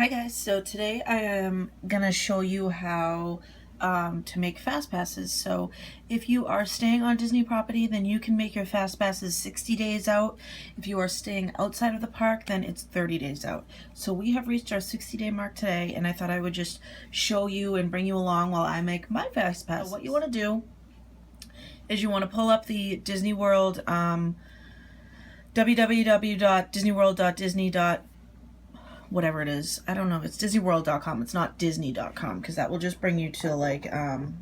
Hi guys, so today I am gonna show you how to make fast passes. So if you are staying on Disney property, then you can make your fast passes 60 days out. If you are staying outside of the park, then it's 30 days out. So we have reached our 60-day mark today, and I thought I would just show you and bring you along while I make my fast pass. So what you want to do is you want to pull up the Disney World www.disneyworld.disney. Whatever it is. I don't know. It's disneyworld.com. It's not disney.com because that will just bring you to like, the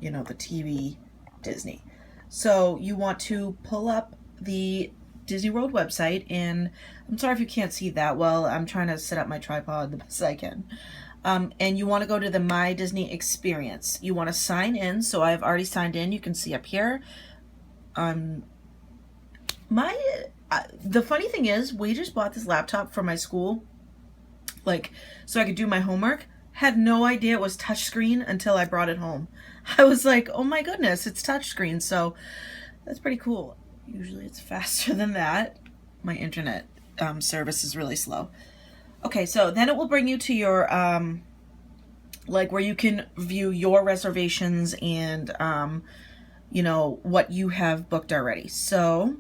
TV Disney. So you want to pull up the Disney World website, and I'm sorry if you can't see that well. I'm trying to set up my tripod the best I can. And you want to go to the My Disney Experience. You want to sign in. So I've already signed in. You can see up here. The funny thing is, we just bought this laptop for my school, so I could do my homework. Had no idea it was touchscreen until I brought it home. I was like, oh my goodness, it's touchscreen. So that's pretty cool. Usually it's faster than that. My internet service is really slow. Okay, so then it will bring you to your where you can view your reservations and what you have booked already. So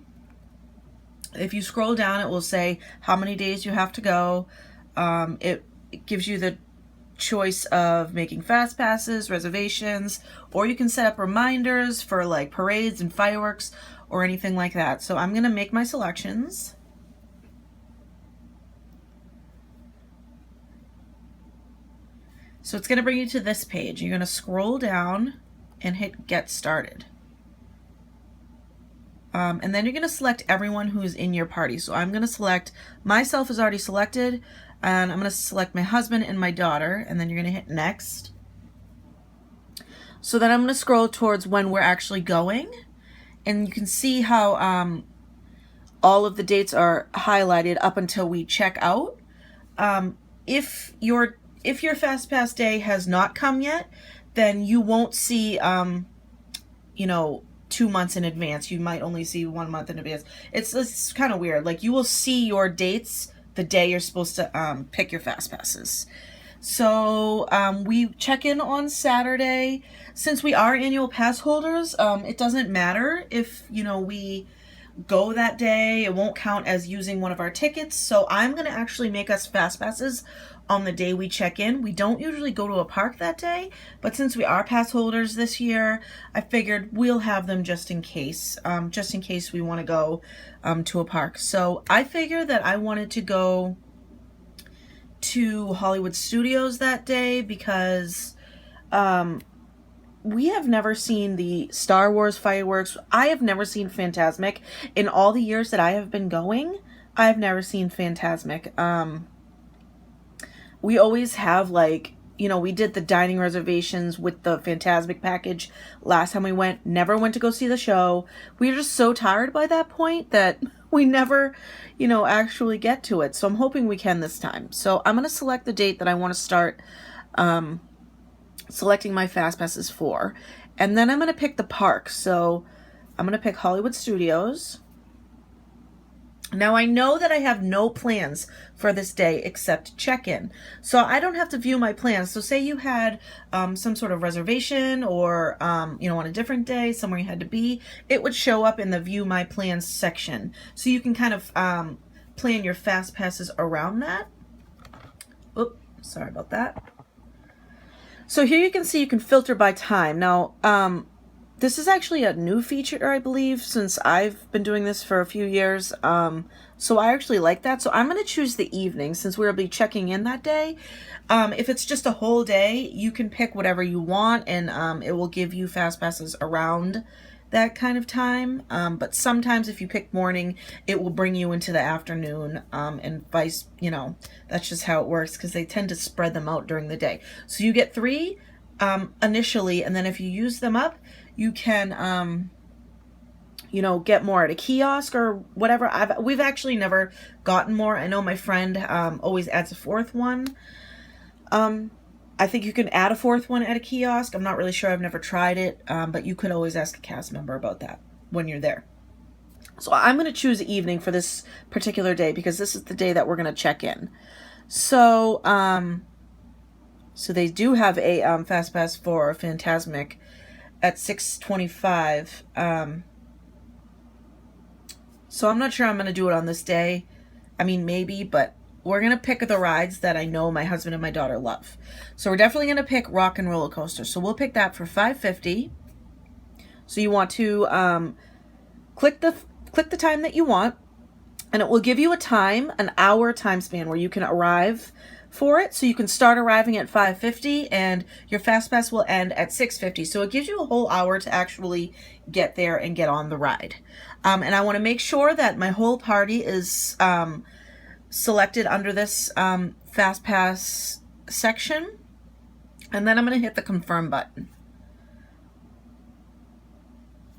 if you scroll down, it will say how many days you have to go. It gives you the choice of making fast passes, reservations, or you can set up reminders for like parades and fireworks or anything like that. So I'm going to make my selections. So it's going to bring you to this page. You're going to scroll down and hit Get Started. And then you're going to select everyone who's in your party. So I'm going to select, myself is already selected, and I'm going to select my husband and my daughter, and then you're going to hit Next. So then I'm going to scroll towards when we're actually going, and you can see how all of the dates are highlighted up until we check out. If your Fast Pass day has not come yet, then you won't see 2 months in advance. You might only see 1 month in advance. It's kind of weird. Like, you will see your dates the day you're supposed to pick your fast passes. So we check in on Saturday. Since we are annual pass holders, it doesn't matter if we go that day. It won't count as using one of our tickets. So I'm going to actually make us fast passes on the day we check in. We don't usually go to a park that day, but since we are pass holders this year, I figured we'll have them just in case we want to go to a park. So I figured that I wanted to go to Hollywood Studios that day because we have never seen the Star Wars fireworks. I have never seen Fantasmic. In all the years that I have been going, I have never seen Fantasmic. We always have we did the dining reservations with the Fantasmic package last time we went. Never went to go see the show. We were just so tired by that point that we never, actually get to it. So I'm hoping we can this time. So I'm going to select the date that I want to start selecting my fast passes for. And then I'm going to pick the park. So I'm going to pick Hollywood Studios. Now I know that I have no plans for this day except check-in. So I don't have to view my plans. So say you had some sort of reservation or, on a different day, somewhere you had to be, it would show up in the View My Plans section. So you can kind of plan your fast passes around that. Oops, sorry about that. So here you can see you can filter by time. Now, this is actually a new feature, I believe, since I've been doing this for a few years. So I actually like that. So I'm going to choose the evening since we'll be checking in that day. If it's just a whole day, you can pick whatever you want, and it will give you fast passes around that kind of time. But sometimes if you pick morning, it will bring you into the afternoon, and vice, that's just how it works because they tend to spread them out during the day. So you get 3 initially, and then if you use them up, you can, get more at a kiosk or whatever. We've actually never gotten more. I know my friend always adds a 4th one. I think you can add a 4th one at a kiosk. I'm not really sure. I've never tried it, but you could always ask a cast member about that when you're there. So I'm going to choose evening for this particular day because this is the day that we're going to check in. So, so they do have a fast pass for Phantasmic at 6:25. So I'm not sure I'm going to do it on this day. I mean, maybe, but we're going to pick the rides that I know my husband and my daughter love. So we're definitely going to pick Rock and Roller Coaster. So we'll pick that for $5.50. So you want to click the time that you want, and it will give you a time, an hour time span where you can arrive for it. So you can start arriving at 5:50 and your fast pass will end at 6:50. So it gives you a whole hour to actually get there and get on the ride. And I want to make sure that my whole party is selected under this fast pass section. And then I'm going to hit the confirm button.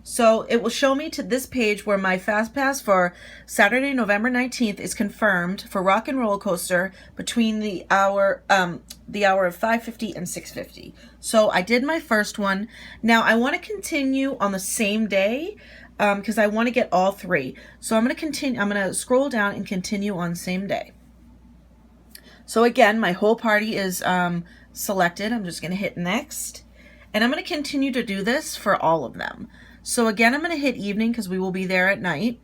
So it will show me to this page where my fast pass for Saturday, November 19th is confirmed for Rock and Roller Coaster between the hour of 5:50 and 6:50. So I did my first one. Now I want to continue on the same day because I want to get all three. So I'm going to continue. I'm going to scroll down and continue on same day. So again, my whole party is selected. I'm just going to hit next, and I'm going to continue to do this for all of them. So again, I'm going to hit evening because we will be there at night.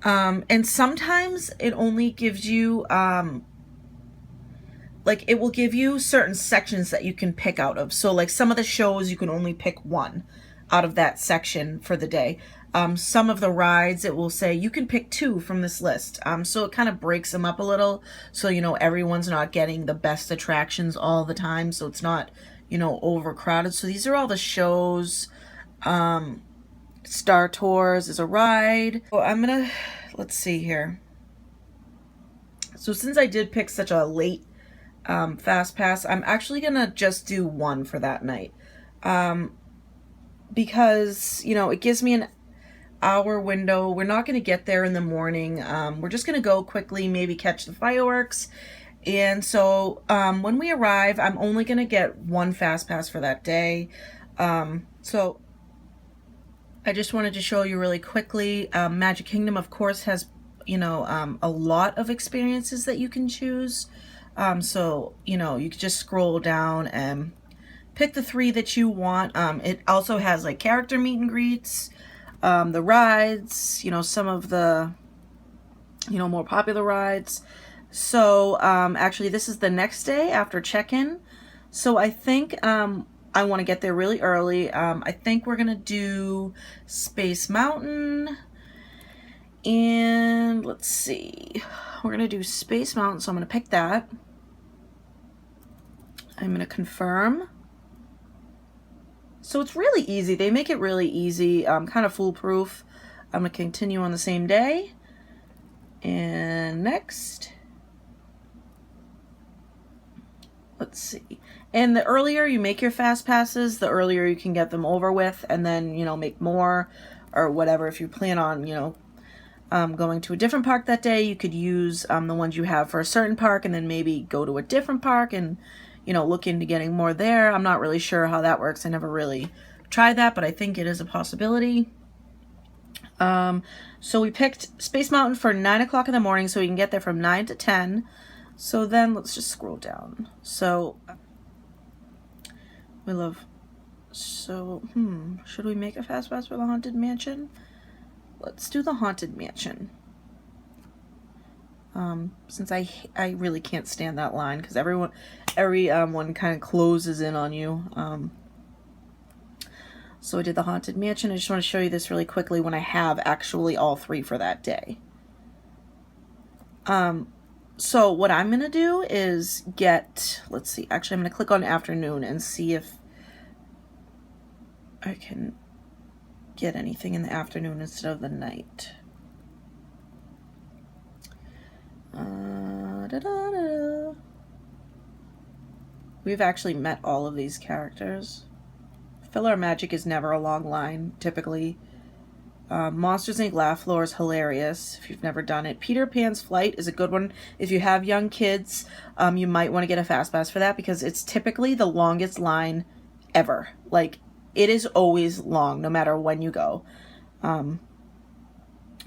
And sometimes it only gives you, like it will give you certain sections that you can pick out of. So like some of the shows, you can only pick one out of that section for the day. Some of the rides, it will say you can pick two from this list. So it kind of breaks them up a little. So, you know, everyone's not getting the best attractions all the time. So it's not, you know, overcrowded. So these are all the shows. Star Tours is a ride. So I'm gonna, let's see here. So since I did pick such a late fast pass, I'm actually gonna just do one for that night. Because, you know, it gives me an hour window. We're not gonna get there in the morning. We're just gonna go quickly, maybe catch the fireworks. And so when we arrive, I'm only going to get one fast pass for that day. So I just wanted to show you really quickly. Magic Kingdom, of course, has, you know, a lot of experiences that you can choose. So, you know, you can just scroll down and pick the three that you want. It also has like character meet and greets, the rides, you know, some of the, you know, more popular rides. So actually this is the next day after check-in. So I think I want to get there really early. I think we're going to do Space Mountain. And let's see. We're going to do Space Mountain. So I'm going to pick that. I'm going to confirm. So it's really easy. They make it really easy, kind of foolproof. I'm going to continue on the same day. And next. Let's see. And the earlier you make your fast passes, the earlier you can get them over with, and then, you know, make more or whatever. If you plan on, you know, going to a different park that day, you could use the ones you have for a certain park and then maybe go to a different park and, you know, look into getting more there. I'm not really sure how that works. I never really tried that, but I think it is a possibility. So we picked Space Mountain for 9 o'clock in the morning so we can get there from 9 to 10. So then let's just scroll down. So we love, so, should we make a fast pass for the Haunted Mansion? Let's do the Haunted Mansion. Since I really can't stand that line because everyone kind of closes in on you. So I did the Haunted Mansion. I just want to show you this really quickly when I have actually all three for that day. So what I'm going to do is get, let's see, actually I'm going to click on afternoon and see if I can get anything in the afternoon instead of the night. We've actually met all of these characters. Filler Magic is never a long line, typically. Monsters Inc. Laugh Floor is hilarious if you've never done it. Peter Pan's Flight is a good one. If you have young kids, you might want to get a fast pass for that because it's typically the longest line ever. Like, it is always long, no matter when you go.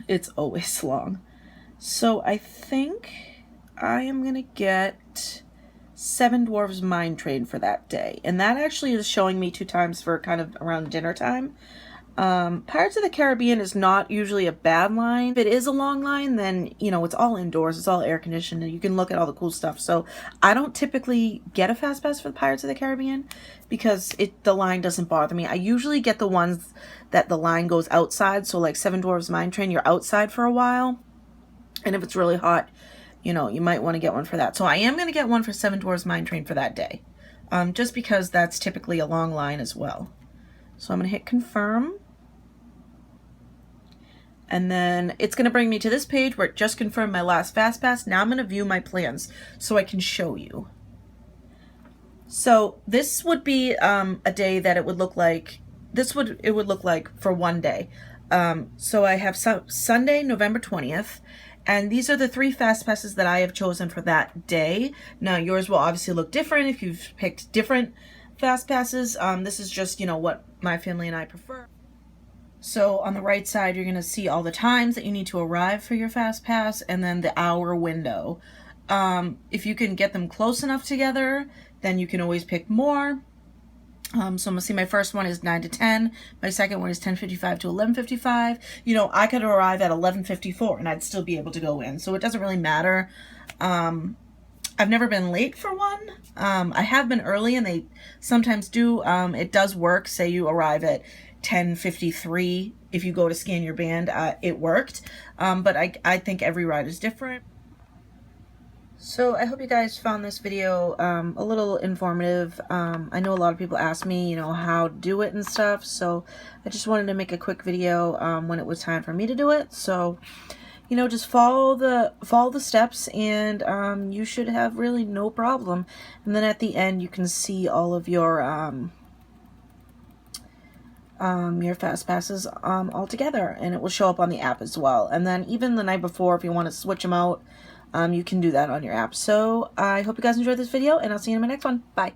It's always long. So I think I am going to get Seven Dwarfs Mine Train for that day. And that actually is showing me 2 times for kind of around dinner time. Pirates of the Caribbean is not usually a bad line. If it is a long line, then, you know, it's all indoors. It's all air conditioned and you can look at all the cool stuff. So I don't typically get a fast pass for the Pirates of the Caribbean because the line doesn't bother me. I usually get the ones that the line goes outside. So like Seven Dwarfs Mine Train, you're outside for a while. And if it's really hot, you know, you might want to get one for that. So I am going to get one for Seven Dwarfs Mine Train for that day. Just because that's typically a long line as well. So I'm going to hit confirm. And then it's going to bring me to this page where it just confirmed my last FastPass. Now I'm going to view my plans so I can show you. So this would be a day that it would look like, it would look like for one day. So I have Sunday, November 20th. And these are the 3 FastPasses that I have chosen for that day. Now yours will obviously look different if you've picked different FastPasses. This is just, you know, what my family and I prefer. So on the right side, you're going to see all the times that you need to arrive for your FastPass and then the hour window. If you can get them close enough together, then you can always pick more. So I'm going to see my first one is 9 to 10. My second one is 10:55 to 11:55. You know, I could arrive at 11:54 and I'd still be able to go in. So it doesn't really matter. I've never been late for one. I have been early and they sometimes do. It does work. Say you arrive at 10:53. If you go to scan your band, it worked. But I think every ride is different. So I hope you guys found this video a little informative. I know a lot of people ask me, you know, how to do it and stuff. So I just wanted to make a quick video when it was time for me to do it. So, you know, just follow the steps and you should have really no problem. And then at the end, you can see all of your FastPasses all together, and it will show up on the app as well. And then even the night before, if you want to switch them out, you can do that on your app. So I hope you guys enjoyed this video, and I'll see you in my next one. Bye.